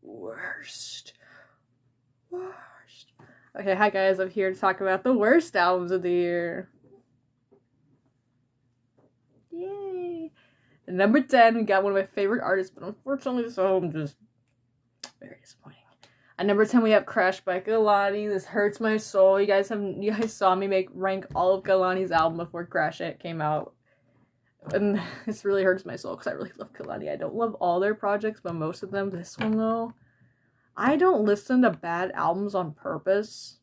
Worst. Okay, hi guys, I'm here to talk about the worst albums of the year. Yay! At number 10, we got one of my favorite artists, but unfortunately this album just very disappointing. At number 10, we have Crash by Kanani. This hurts my soul. You guys saw me rank all of Kanani's album before Crash It came out. And this really hurts my soul because I really love Kanani. I don't love all their projects, but most of them. This one, though, I don't listen to bad albums on purpose.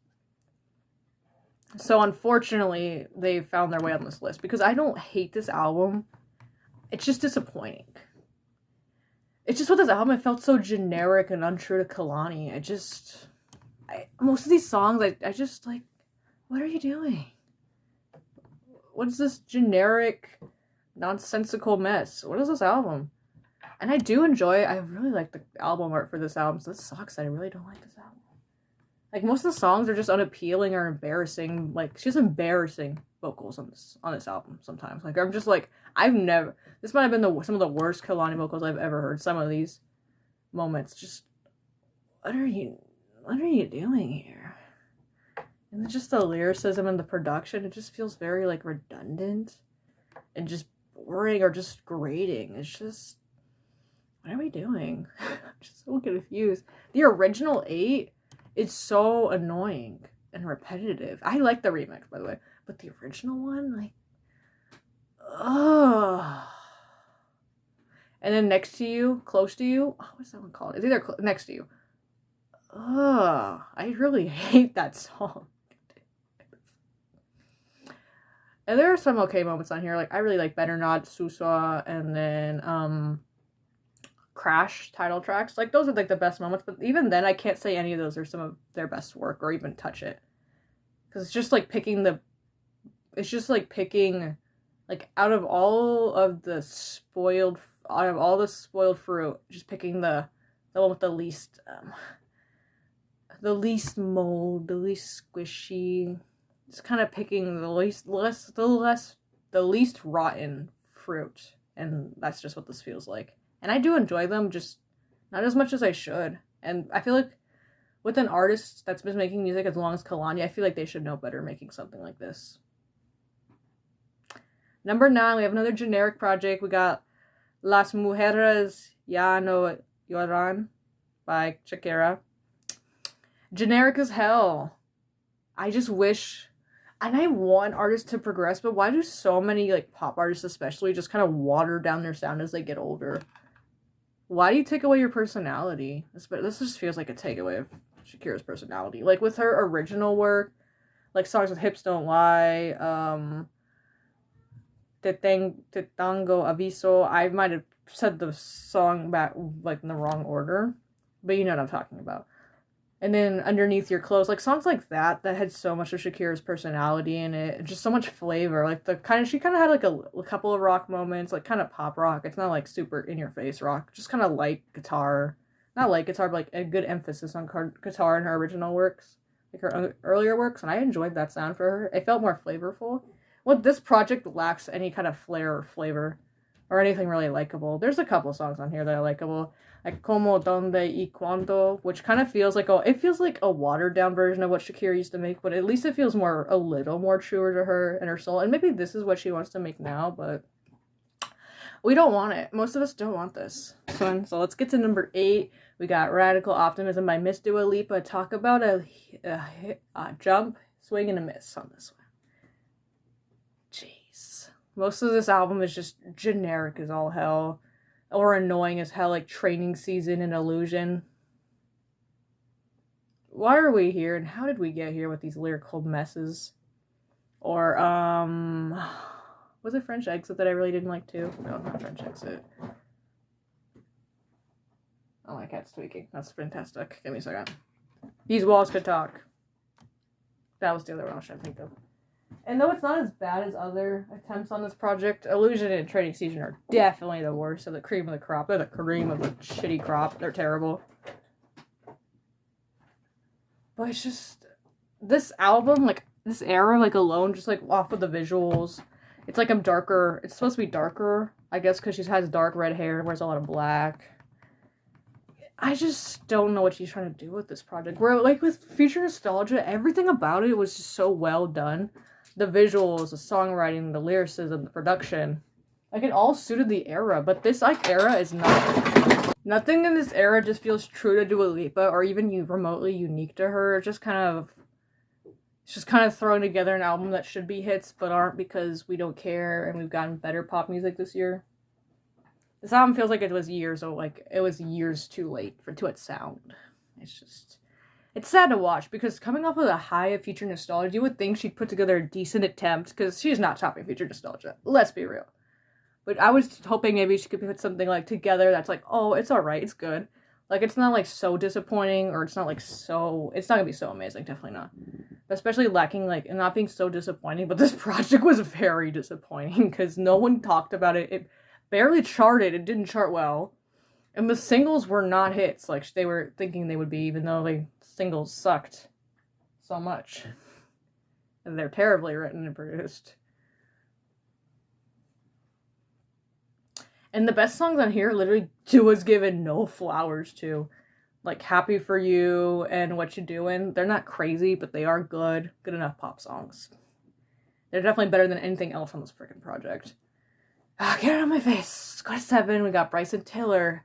So, unfortunately, they found their way on this list because I don't hate this album. It's just disappointing. It's just with this album, it felt so generic and untrue to Kanani. Most of these songs, I just, like, what are you doing? What's this generic, nonsensical mess? What is this album? And I really like the album art for this album, so this sucks that I really don't like this album. Like, most of the songs are just unappealing or embarrassing. Like, she has embarrassing vocals on this album sometimes. Like, I'm just like, this might have been some of the worst Kanani vocals I've ever heard. Some of these moments, just, what are you doing here? And then just the lyricism and the production, it just feels very, like, redundant and just boring or just grating. It's just, what are we doing? I'm just so confused. The original 8 is so annoying and repetitive. I like the remix, by the way, but the original one, like, ugh. And then Next to You, Close to You, what's that one called? It's either Next to You. Ugh, I really hate that song. And there are some okay moments on here. Like, I really like Better Not, Suswa, and then Crash title tracks. Like, those are like the best moments, but even then I can't say any of those are some of their best work or even touch it. Because it's just like picking like out of all the spoiled fruit, just picking the one with the least mold, the least squishy. Just kind of picking the least rotten fruit, and that's just what this feels like. And I do enjoy them, just not as much as I should. And I feel like with an artist that's been making music as long as Kanani, I feel like they should know better making something like this. Number 9, we have another generic project. We got Las Mujeres Ya No Lloran by Shakira. Generic as hell. I just wish, and I want artists to progress, but why do so many, like, pop artists especially just kind of water down their sound as they get older? Why do you take away your personality? This just feels like a takeaway of Shakira's personality. Like, with her original work, like songs with Hips Don't Lie, Te Tango Aviso, I might have said the song back, like, in the wrong order, but you know what I'm talking about. And then Underneath Your Clothes, like, songs like that had so much of Shakira's personality in it, just so much flavor. Like, she kind of had, like, a couple of rock moments, like, kind of pop rock. It's not, like, super in-your-face rock, just kind of light guitar. Not light guitar, but, like, a good emphasis on guitar in her original works, like, her earlier works, and I enjoyed that sound for her. It felt more flavorful. Well, this project lacks any kind of flair or flavor, or anything really likable. There's a couple songs on here that are likable, like Como, Donde y Cuando, which kind of feels like a watered down version of what Shakira used to make, but at least it feels a little more truer to her and her soul. And maybe this is what she wants to make now, but we don't want it. Most of us don't want this one. So let's get to number 8. We got Radical Optimism by Miss Dua Lipa. Talk about a jump, swing, and a miss on this one. Jeez. Most of this album is just generic as all hell. Or annoying as hell, like Training Season and Illusion. Why are we here, and how did we get here with these lyrical messes? Or, was it French Exit that I really didn't like too? No, not French Exit. Oh, my cat's tweaking. That's fantastic. Give me a second. These Walls Could Talk. That was the other one I was trying to think of. And though it's not as bad as other attempts on this project, Illusion and Training Season are definitely the worst. They're the cream of the crop. They're the cream of the shitty crop. They're terrible. But it's just, this album, like, this era, like, alone, just, like, off of the visuals. It's like I'm darker. It's supposed to be darker, I guess, because she has dark red hair and wears a lot of black. I just don't know what she's trying to do with this project. Where, like, with Future Nostalgia, everything about it was just so well done. The visuals, the songwriting, the lyricism, the production. Like, it all suited the era, but this, like, era is not. Nothing in this era just feels true to Dua Lipa, or even remotely unique to her. It's just kind of throwing together an album that should be hits, but aren't because we don't care, and we've gotten better pop music this year. This album feels like it was years too late to its sound. It's sad to watch, because coming off of the high of Future Nostalgia, you would think she'd put together a decent attempt, because she's not topping Future Nostalgia. Let's be real. But I was hoping maybe she could put something, like, together that's like, oh, it's alright, it's good. Like, it's not, like, so disappointing, or it's not, like, so... It's not gonna be so amazing, definitely not. But especially lacking, like, and not being so disappointing, but this project was very disappointing, because no one talked about it. It barely charted, it didn't chart well. And the singles were not hits, like they were thinking they would be, even though the singles sucked so much. And they're terribly written and produced. And the best songs on here, literally, was given no flowers to. Like, Happy For You and What You Doing. They're not crazy, but they are good. Good enough pop songs. They're definitely better than anything else on this freaking project. Get it out of my face. Let's go to 7. We got Bryson Tiller.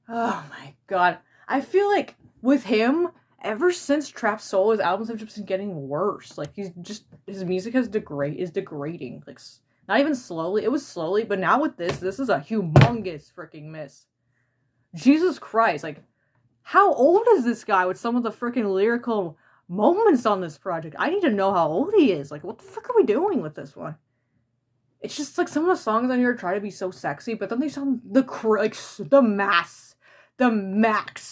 Oh my god. I feel like with him, ever since Trap Soul, his albums have just been getting worse. Like, his music is degrading. Like, not even slowly. It was slowly, but now with this is a humongous freaking miss. Jesus Christ. Like, how old is this guy with some of the freaking lyrical moments on this project? I need to know how old he is. Like, what the fuck are we doing with this one? It's just, like, some of the songs on here try to be so sexy, but then they sound the max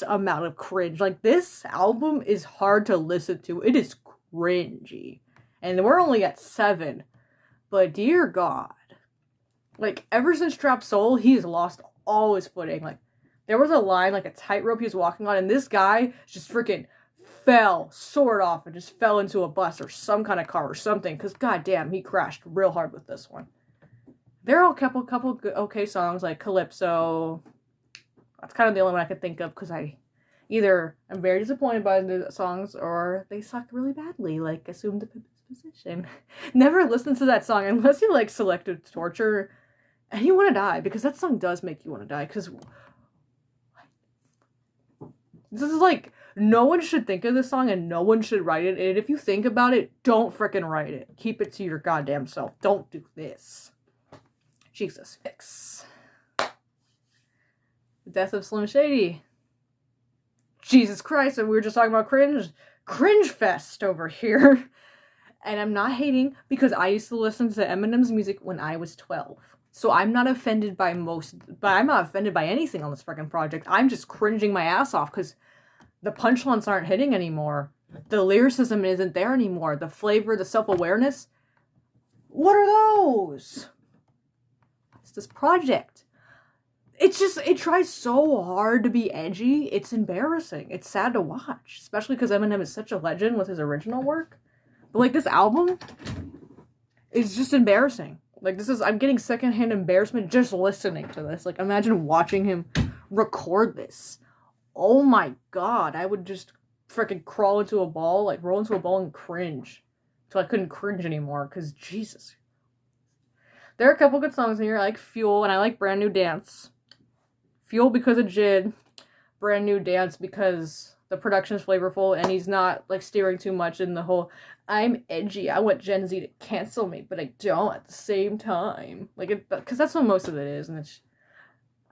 amount of cringe. Like, this album is hard to listen to. It is cringy. And we're only at 7. But dear God. Like, ever since Trap Soul, he's lost all his footing. Like, there was a line, like a tightrope he was walking on, and this guy just freaking soared off, and just fell into a bus or some kind of car or something, because goddamn, he crashed real hard with this one. There are a couple good, okay songs, like Calypso. That's kind of the only one I could think of, because I'm very disappointed by the songs, or they suck really badly, like Assume the Position. Never listen to that song unless you like Selective Torture, and you want to die, because that song does make you want to die, because this is like, no one should think of this song and no one should write it. And if you think about it, don't frickin' write it. Keep it to your goddamn self. Don't do this. Jesus. The Death of Slim Shady. Jesus Christ, and we were just talking about cringe fest over here. And I'm not hating, because I used to listen to Eminem's music when I was 12. So I'm not offended by I'm not offended by anything on this freaking project. I'm just cringing my ass off, because the punchlines aren't hitting anymore. The lyricism isn't there anymore. The flavor, the self-awareness. What are those? It's this project. It tries so hard to be edgy. It's embarrassing. It's sad to watch. Especially because Eminem is such a legend with his original work. But, like, this album is just embarrassing. Like, I'm getting secondhand embarrassment just listening to this. Like, imagine watching him record this. Oh my god, I would just freaking roll into a ball and cringe. Till I couldn't cringe anymore, because Jesus. There are a couple good songs in here. I like Fuel, and I like Brand New Dance. Fuel because of Jid. Brand New Dance because the production is flavorful, and he's not, like, steering too much in the whole, I'm edgy, I want Gen Z to cancel me, but I don't at the same time. Like, because that's what most of it is, and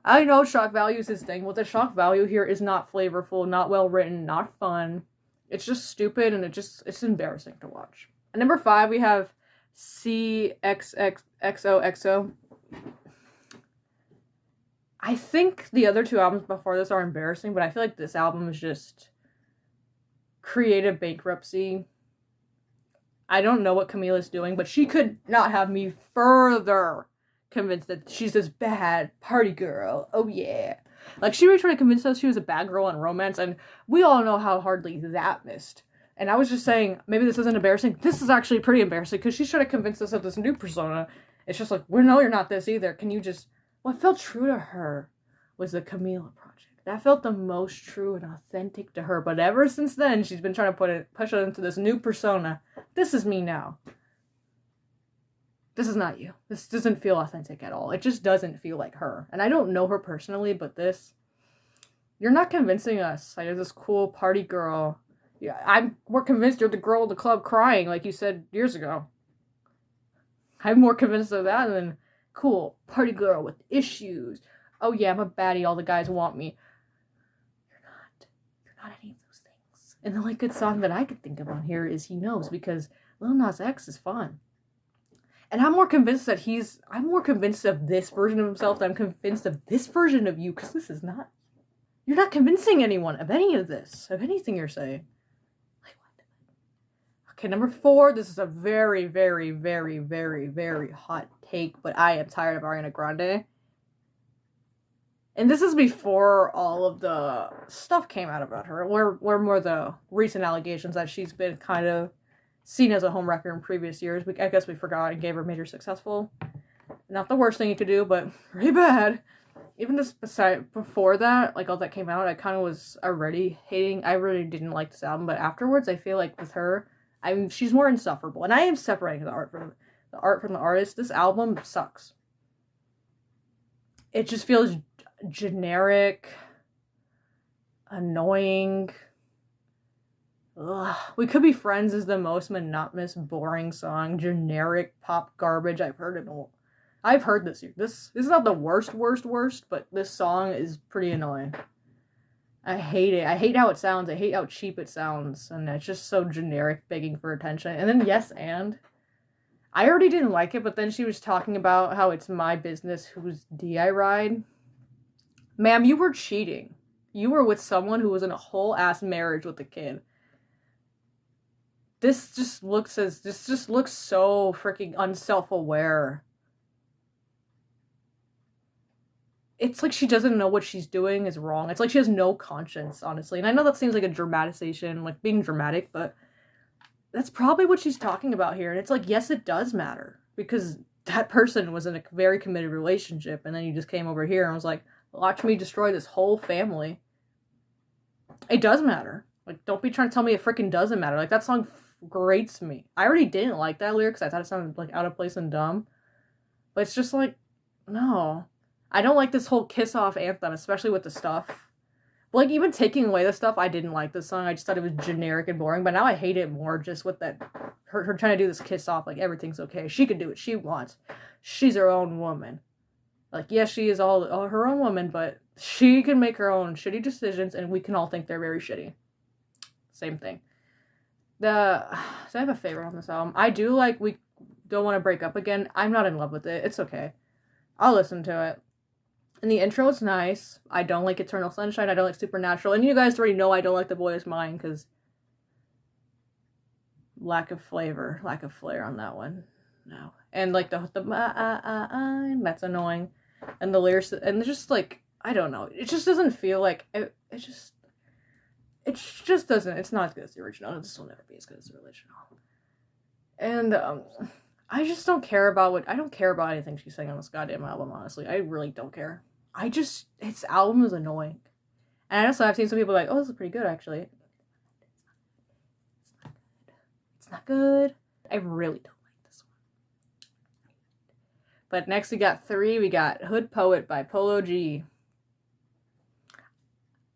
I know shock value is his thing, but the shock value here is not flavorful, not well written, not fun. It's just stupid, and it's embarrassing to watch. At number 5, we have CXXXOXO. I think the other 2 albums before this are embarrassing, but I feel like this album is just creative bankruptcy. I don't know what Camila's doing, but she could not have me further convinced that she's this bad party girl. Oh yeah. Like, she really tried to convince us she was a bad girl in Romance, and we all know how hardly that missed. And I was just saying, maybe this isn't embarrassing. This is actually pretty embarrassing, because she's trying to convince us of this new persona. It's just like, well, no, you're not this either. Can you just... What felt true to her was the Camila project. That felt the most true and authentic to her. But ever since then, she's been trying to push it into this new persona. This is me now. This is not you. This doesn't feel authentic at all. It just doesn't feel like her. And I don't know her personally, but this... You're not convincing us. Like, you're this cool party girl. Yeah, I'm more convinced you're the girl in the club crying, like you said years ago. I'm more convinced of that than cool party girl with issues. Oh yeah, I'm a baddie. All the guys want me. You're not any of those things. And the only good song that I could think of on here is He Knows, because Lil Nas X is fun. And I'm more convinced of this version of himself than I'm convinced of this version of you, because this is not. You're not convincing anyone of any of this, of anything you're saying. Like, what? Okay, number 4, this is a very, very, very, very, very hot take, but I am tired of Ariana Grande. And this is before all of the stuff came out about her, where more the recent allegations that she's been kind of seen as a homewrecker in previous years. I guess we forgot and gave her major successful. Not the worst thing you could do, but pretty bad. Even just before that, like all that came out, I kind of was already hating. I really didn't like this album, but afterwards, I feel like with her, she's more insufferable. And I am separating the art from the artist. This album sucks. It just feels generic, annoying. Ugh. We Could Be Friends is the most monotonous, boring song. Generic pop garbage I've heard in a I've heard this year. This is not the worst, but this song is pretty annoying. I hate it. I hate how it sounds. I hate how cheap it sounds. And it's just so generic, begging for attention. And then Yes and. I already didn't like it, but then she was talking about how it's my business whose D I ride. Ma'am, you were cheating. You were with someone who was in a whole-ass marriage with a kid. This just looks so freaking unself-aware. It's like she doesn't know what she's doing is wrong. It's like she has no conscience, honestly. And I know that seems like a dramatization, like being dramatic, but that's probably what she's talking about here. And it's like, yes, it does matter. Because that person was in a very committed relationship, and then you just came over here and was like, watch me destroy this whole family. It does matter. Like, don't be trying to tell me it freaking doesn't matter. Like, that song grates me. I already didn't like that lyric because I thought it sounded, like, out of place and dumb. But it's just like, no. I don't like this whole kiss-off anthem, especially with the stuff. But, like, even taking away the stuff, I didn't like this song. I just thought it was generic and boring. But now I hate it more just with that, her trying to do this kiss-off, like, everything's okay. She can do what she wants. She's her own woman. Like, yes, she is all her own woman, but she can make her own shitty decisions, and we can all think they're very shitty. Same thing. So I have a favorite on this album. I do like We Don't Want to Break Up Again. I'm not in love with it. It's okay. I'll listen to it. And the intro is nice. I don't like Eternal Sunshine. I don't like Supernatural. And you guys already know I don't like The Boy Is Mine, because lack of flair on that one. No. And like the that's annoying. And the lyrics, and just like, I don't know. It just doesn't feel like, it just doesn't, it's not as good as the original. This will never be as good as the original. And, I just don't care about I don't care about anything she's saying on this goddamn album, honestly. I really don't care. Its album is annoying. And also I've seen some people like, oh, this is pretty good, actually. It's not good. I really don't. But next we got 3. We got Hood Poet by Polo G.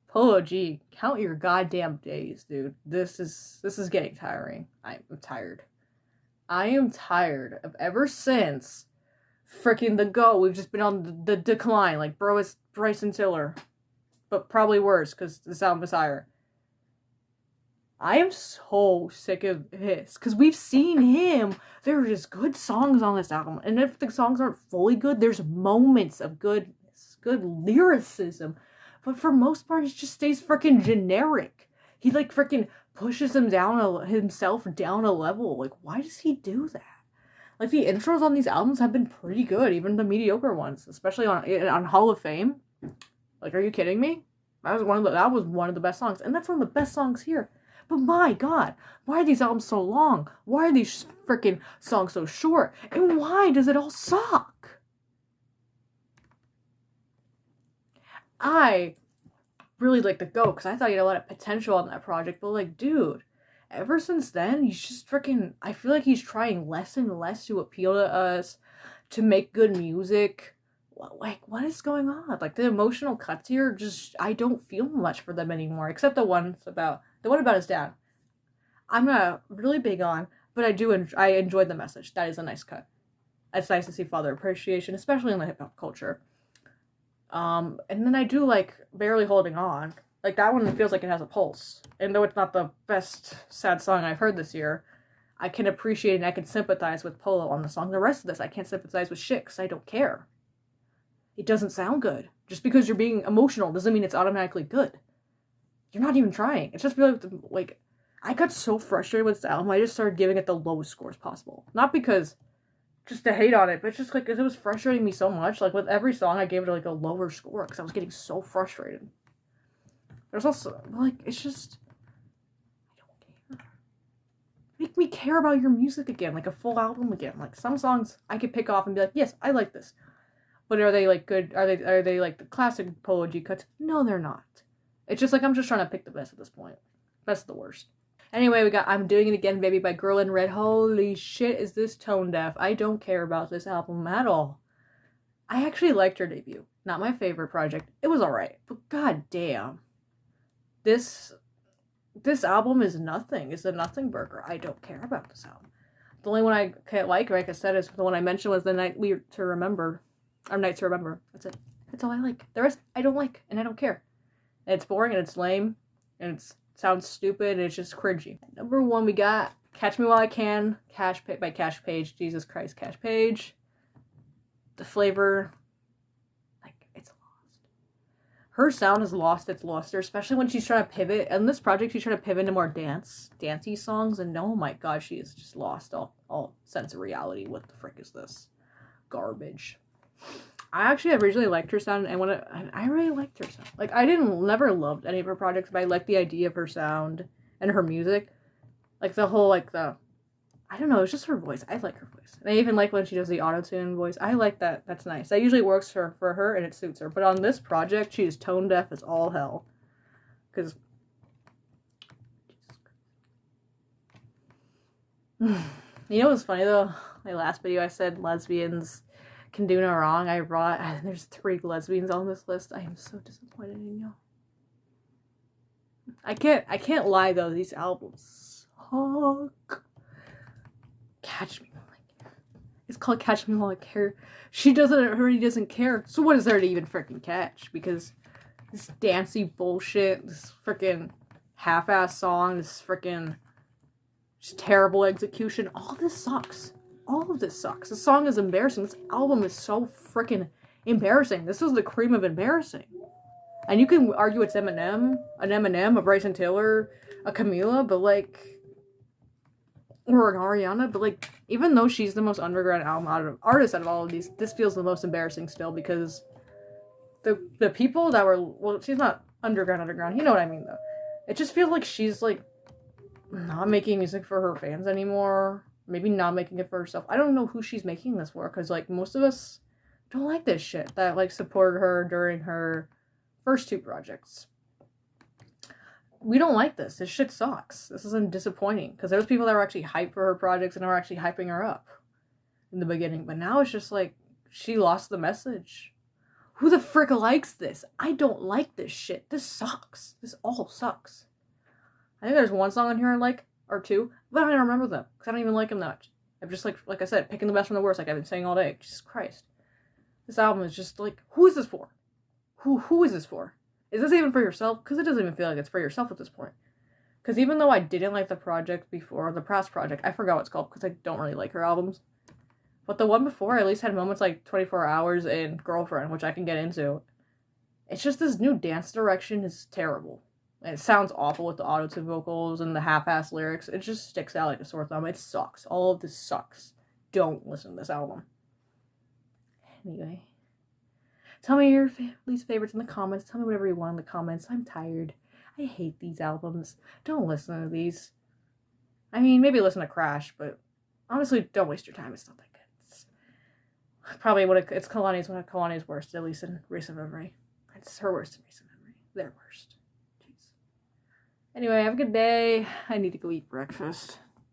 Polo G, count your goddamn days, dude. This is getting tiring. I'm tired. I am tired of ever since freaking the GOAT. We've just been on the decline. Like, bro, it's Bryson Tiller. But probably worse, because the album is higher. I am so sick of this, because we've seen him. There are just good songs on this album, and if the songs aren't fully good, there's moments of goodness, good lyricism, but for most part, it just stays freaking generic. He, like, freaking pushes himself down a level. Like, why does he do that? Like, the intros on these albums have been pretty good, even the mediocre ones, especially on Hall of Fame. Like, are you kidding me? That was one of the best songs, and that's one of the best songs here. But my god, why are these albums so long? Why are these freaking songs so short? And why does it all suck? I really like the GOAT, because I thought he had a lot of potential on that project, but like, dude, ever since then, he's just freaking, I feel like he's trying less and less to appeal to us, to make good music. Like, what is going on? Like, the emotional cuts here, just, I don't feel much for them anymore, except the one about his dad. I'm not really big on, but I enjoyed the message. That is a nice cut. It's nice to see father appreciation, especially in the hip-hop culture. And then I do like Barely Holding On. Like, that one feels like it has a pulse. And though it's not the best sad song I've heard this year, I can appreciate and I can sympathize with Polo on the song. The rest of this, I can't sympathize with shit because I don't care. It doesn't sound good. Just because you're being emotional doesn't mean it's automatically good. You're not even trying. It's just really, like, I got so frustrated with this album, I just started giving it the lowest scores possible. Not because, just to hate on it, but just, like, it was frustrating me so much. Like, with every song, I gave it, like, a lower score, because I was getting so frustrated. There's also, like, it's just, I don't care. Make me care about your music again, like, a full album again. Like, some songs I could pick off and be like, yes, I like this. But are they, like, good? Are they like, the classic Polo G cuts? No, they're not. It's just, like, I'm just trying to pick the best at this point. Best of the worst. Anyway, we got I'm Doing It Again, Baby by Girl in Red. Holy shit, is this tone deaf. I don't care about this album at all. I actually liked her debut. Not my favorite project. It was alright. But god damn. This album is nothing. It's a nothing burger. I don't care about this album. The only one I can't like I said, is the one I mentioned was the Night to Remember. Or Night to Remember. That's it. That's all I like. The rest, I don't like. And I don't care. And it's boring and it's lame. And it's sounds stupid, and it's just cringy. Number 1, we got Catch Me While I Can, by Cash Page. Jesus Christ, Cash Page. The flavor, like, it's lost. Her sound has lost its luster, especially when she's trying to pivot. And this project, she's trying to pivot into more dancey songs, and oh my god, she has just lost all sense of reality. What the frick is this? Garbage. I actually originally liked her sound, and I really liked her sound. Like, I never loved any of her projects, but I liked the idea of her sound and her music. Like, the whole, like, I don't know, it's just her voice. I like her voice. And I even like when she does the auto-tune voice. I like that. That's nice. That usually works for her, and it suits her. But on this project, she is tone deaf as all hell. Because, you know what's funny, though? My last video, I said lesbians can do no wrong. There's 3 lesbians on this list. I am so disappointed in you. I can't lie though, these albums suck. Catch Me While I Care. It's called Catch Me While I Care. She already doesn't care. So what is there to even freaking catch? Because this dancey bullshit, this freaking half-ass song, this freaking just terrible execution, all this sucks. All of this sucks. This song is embarrassing. This album is so freaking embarrassing. This is the cream of embarrassing. And you can argue it's Eminem, a Bryson Tiller, a Camila, but like, or an Ariana, but like, even though she's the most underground artist out of all of these, this feels the most embarrassing still, because the people that were, well, she's not underground, you know what I mean though. It just feels like she's like not making music for her fans anymore. Maybe not making it for herself. I don't know who she's making this for, because, like, most of us don't like this shit that, like, supported her during her first 2 projects. We don't like this. This shit sucks. This is disappointing, because there was people that were actually hyped for her projects and are actually hyping her up in the beginning. But now it's just, like, she lost the message. Who the frick likes this? I don't like this shit. This sucks. This all sucks. I think there's 1 song on here I like, or 2, but I don't even remember them, because I don't even like them that much. I'm just, like I said, picking the best from the worst, like I've been saying all day. Jesus Christ. This album is just, like, who is this for? Who is this for? Is this even for yourself? Because it doesn't even feel like it's for yourself at this point. Because even though I didn't like the project before, the past project, I forgot what it's called, because I don't really like her albums. But the one before at least had moments like 24 Hours and Girlfriend, which I can get into. It's just this new dance direction is terrible. And it sounds awful with the auto-tune vocals and the half-ass lyrics. It just sticks out like a sore thumb. It sucks. All of this sucks. Don't listen to this album. Anyway. Tell me your least favorites in the comments. Tell me whatever you want in the comments. I'm tired. I hate these albums. Don't listen to these. I mean, maybe listen to Crash, but honestly, don't waste your time. It's not that good. It's probably it's Kalani's one of Kalani's worst, at least in recent memory. It's her worst in recent memory. their worst. Jeez. Anyway, have a good day. I need to go eat breakfast.